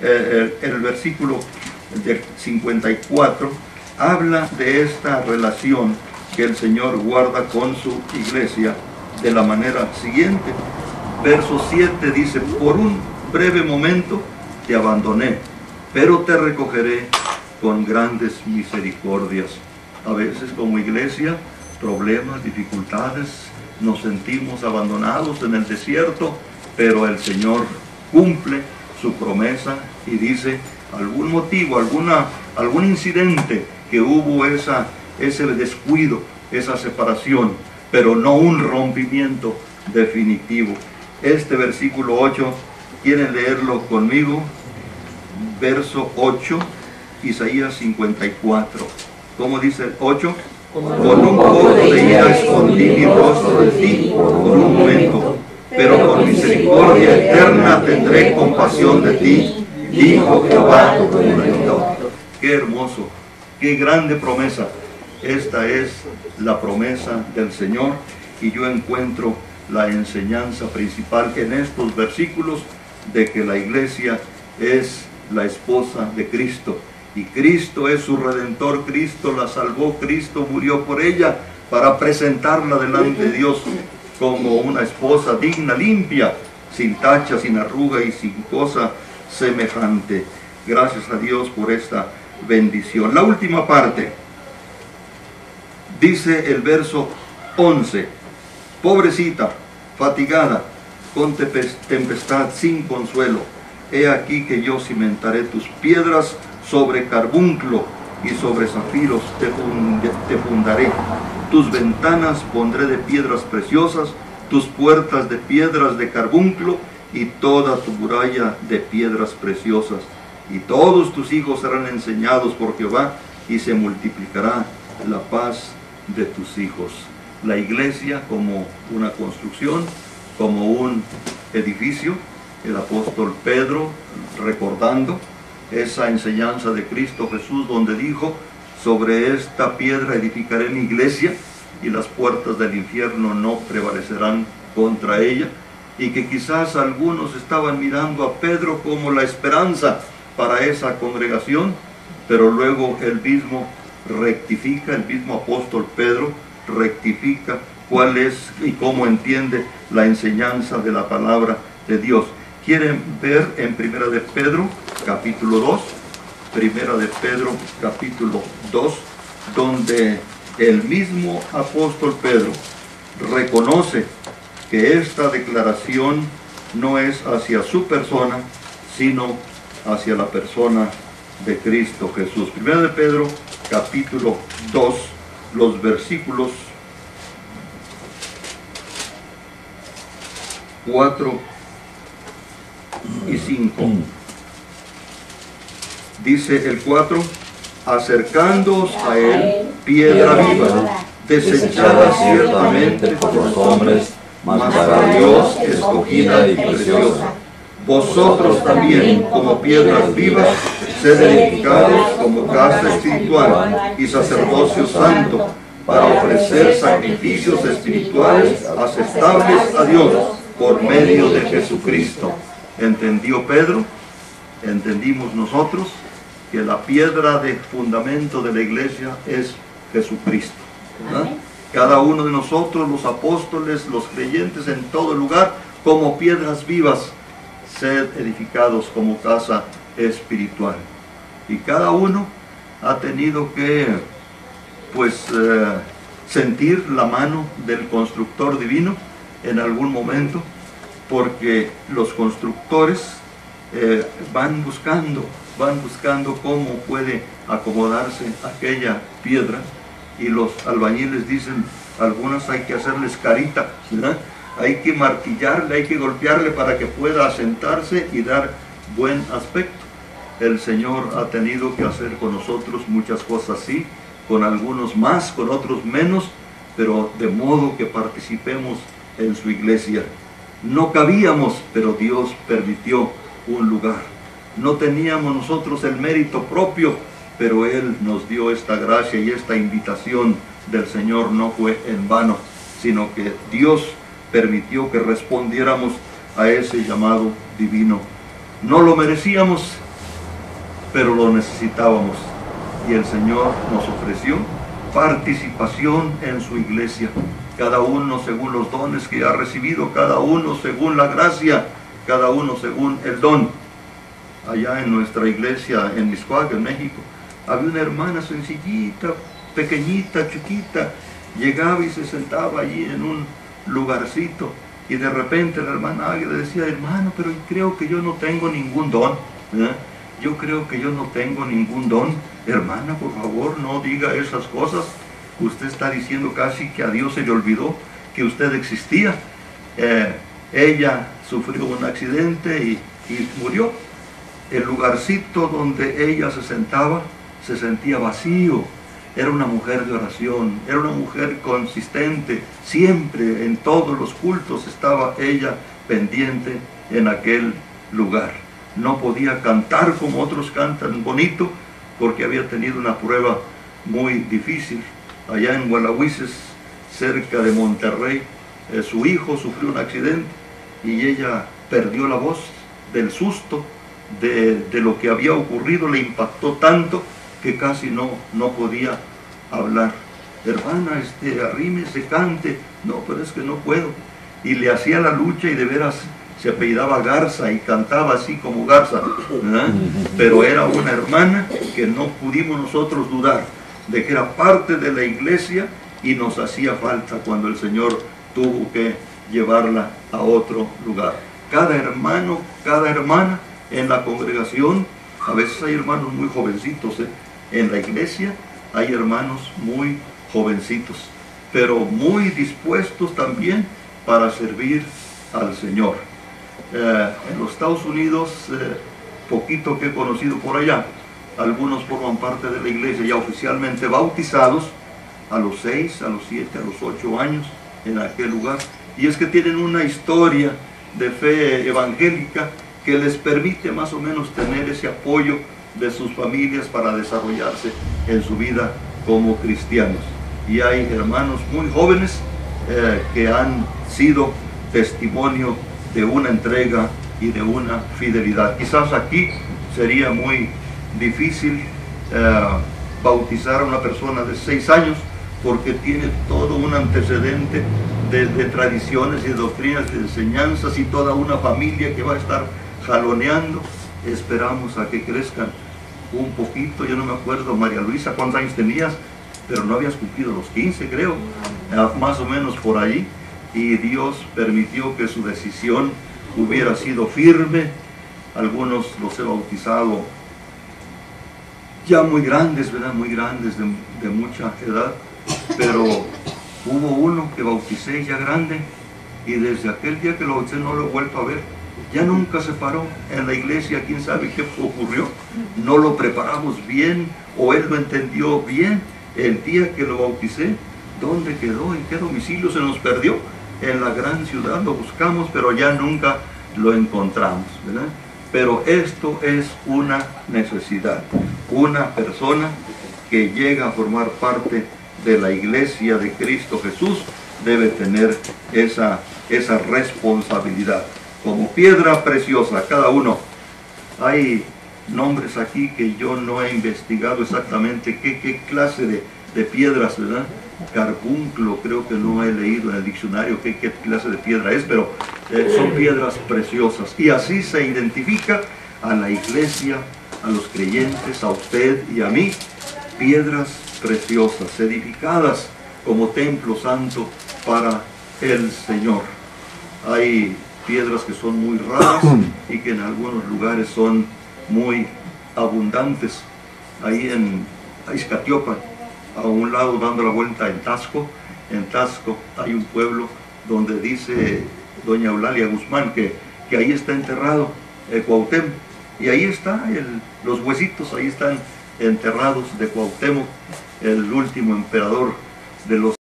el versículo del 54 habla de esta relación que el Señor guarda con su iglesia de la manera siguiente. Verso 7 dice: por un breve momento te abandoné, pero te recogeré con grandes misericordias. A veces como iglesia, problemas, dificultades, nos sentimos abandonados en el desierto, pero el Señor cumple su promesa y dice: algún motivo, algún incidente que hubo ese descuido, esa separación, pero no un rompimiento definitivo. Este versículo 8, ¿quieren leerlo conmigo? Verso 8, Isaías 54. ¿Cómo dice el 8? Con un poco de ira escondí mi rostro de ti por un momento, pero con misericordia eterna tendré compasión de ti, dijo Jehová tu Redentor. Qué hermoso, qué grande promesa. Esta es la promesa del Señor, y yo encuentro la enseñanza principal en estos versículos de que la iglesia es la esposa de Cristo, y Cristo es su Redentor. Cristo la salvó, Cristo murió por ella para presentarla delante de Dios como una esposa digna, limpia, sin tacha, sin arruga y sin cosa semejante. Gracias a Dios por esta bendición. La última parte, dice el verso 11: pobrecita, fatigada, con tempestad, sin consuelo, he aquí que yo cimentaré tus piedras sobre carbunclo, y sobre zafiros te fundaré. Tus ventanas pondré de piedras preciosas, tus puertas de piedras de carbunclo, y toda tu muralla de piedras preciosas. Y todos tus hijos serán enseñados por Jehová, y se multiplicará la paz de tus hijos. La iglesia como una construcción, como un edificio. El apóstol Pedro, recordando esa enseñanza de Cristo Jesús, donde dijo: sobre esta piedra edificaré mi iglesia, y las puertas del infierno no prevalecerán contra ella. Y que quizás algunos estaban mirando a Pedro como la esperanza para esa congregación, pero luego él mismo rectifica, el mismo apóstol Pedro rectifica cuál es y cómo entiende la enseñanza de la palabra de Dios. ¿Quieren ver en Primera de Pedro, capítulo 2? Primera de Pedro, capítulo 2, donde el mismo apóstol Pedro reconoce que esta declaración no es hacia su persona, sino hacia la persona de Cristo Jesús. Primera de Pedro, capítulo 2, los versículos 4 y 5. Dice el 4: acercándoos a él, piedra viva, desechada ciertamente por los hombres, mas para Dios escogida y preciosa. Vosotros también, como piedras vivas, sed edificados como casa espiritual y sacerdocio santo, para ofrecer sacrificios espirituales aceptables a Dios por medio de Jesucristo. ¿Entendió Pedro? ¿Entendimos nosotros? Que la piedra de fundamento de la iglesia es Jesucristo, ¿verdad? Cada uno de nosotros, los apóstoles, los creyentes en todo lugar, como piedras vivas, sed edificados como casa espiritual. Y cada uno ha tenido que sentir la mano del constructor divino en algún momento, porque los constructores van buscando cómo puede acomodarse aquella piedra, y los albañiles dicen: algunas hay que hacerles carita, ¿verdad? Hay que martillarle, hay que golpearle para que pueda asentarse y dar buen aspecto. El Señor ha tenido que hacer con nosotros muchas cosas así, con algunos más, con otros menos, pero de modo que participemos en su iglesia. No cabíamos, pero Dios permitió un lugar. No teníamos nosotros el mérito propio, pero Él nos dio esta gracia, y esta invitación del Señor no fue en vano, sino que Dios permitió que respondiéramos a ese llamado divino. No lo merecíamos, pero lo necesitábamos. Y el Señor nos ofreció participación en su iglesia. Cada uno según los dones que ha recibido, cada uno según la gracia, cada uno según el don. Allá en nuestra iglesia en Mixcoac, en México, había una hermana sencillita, pequeñita, chiquita, llegaba y se sentaba allí en un lugarcito, y de repente la hermana Águila le decía: hermano, pero creo que yo no tengo ningún don, yo creo que yo no tengo ningún don. Hermana, por favor, no diga esas cosas. Usted está diciendo casi que a Dios se le olvidó que usted existía. Ella sufrió un accidente y murió. El lugarcito donde ella se sentaba se sentía vacío. Era una mujer de oración, era una mujer consistente, siempre en todos los cultos estaba ella pendiente en aquel lugar. No podía cantar como otros cantan bonito, porque había tenido una prueba muy difícil. Allá en Gualahuises, cerca de Monterrey, su hijo sufrió un accidente y ella perdió la voz del susto de lo que había ocurrido. Le impactó tanto que casi no podía hablar. Hermana, arrímese, cante. No, pero es que no puedo. Y le hacía la lucha, y de veras se apellidaba Garza y cantaba así como Garza, ¿verdad? Pero era una hermana que no pudimos nosotros dudar de que era parte de la iglesia, y nos hacía falta cuando el Señor tuvo que llevarla a otro lugar. Cada hermano, cada hermana en la congregación, a veces hay hermanos muy jovencitos, en la iglesia hay hermanos muy jovencitos, pero muy dispuestos también para servir al Señor. En los Estados Unidos, poquito que he conocido por allá, algunos forman parte de la iglesia ya oficialmente bautizados a los 6, a los 7, a los 8 años en aquel lugar, y es que tienen una historia de fe evangélica que les permite más o menos tener ese apoyo de sus familias para desarrollarse en su vida como cristianos. Y hay hermanos muy jóvenes que han sido testimonio de una entrega y de una fidelidad. Quizás aquí sería muy difícil bautizar a una persona de 6 años, porque tiene todo un antecedente de tradiciones y de doctrinas, de enseñanzas, y toda una familia que va a estar jaloneando. Esperamos a que crezcan un poquito. Yo no me acuerdo, María Luisa, cuántos años tenías, pero no habías cumplido los 15, creo, más o menos por ahí, y Dios permitió que su decisión hubiera sido firme. Algunos los he bautizado ya muy grandes, ¿verdad? Muy grandes, de mucha edad, pero hubo uno que bauticé ya grande, y desde aquel día que lo bauticé no lo he vuelto a ver. Ya nunca se paró en la iglesia. Quién sabe qué ocurrió. No lo preparamos bien, o él lo entendió bien. El día que lo bauticé, ¿dónde quedó? ¿En qué domicilio se nos perdió? En la gran ciudad lo buscamos, pero ya nunca lo encontramos, ¿verdad? Pero esto es una necesidad. Una persona que llega a formar parte de la iglesia de Cristo Jesús debe tener esa responsabilidad. Como piedra preciosa, cada uno. Hay nombres aquí que yo no he investigado exactamente qué clase de piedras, ¿verdad? Carbunclo, creo que no he leído en el diccionario qué clase de piedra es, pero son piedras preciosas. Y así se identifica a la iglesia, a los creyentes, a usted y a mí, piedras preciosas, edificadas como templo santo para el Señor. Hay piedras que son muy raras y que en algunos lugares son muy abundantes. Ahí en Iztacalco, a un lado dando la vuelta en Taxco hay un pueblo donde dice doña Eulalia Guzmán que ahí está enterrado Cuauhtémoc, y ahí está los huesitos, ahí están enterrados de Cuauhtémoc, el último emperador de los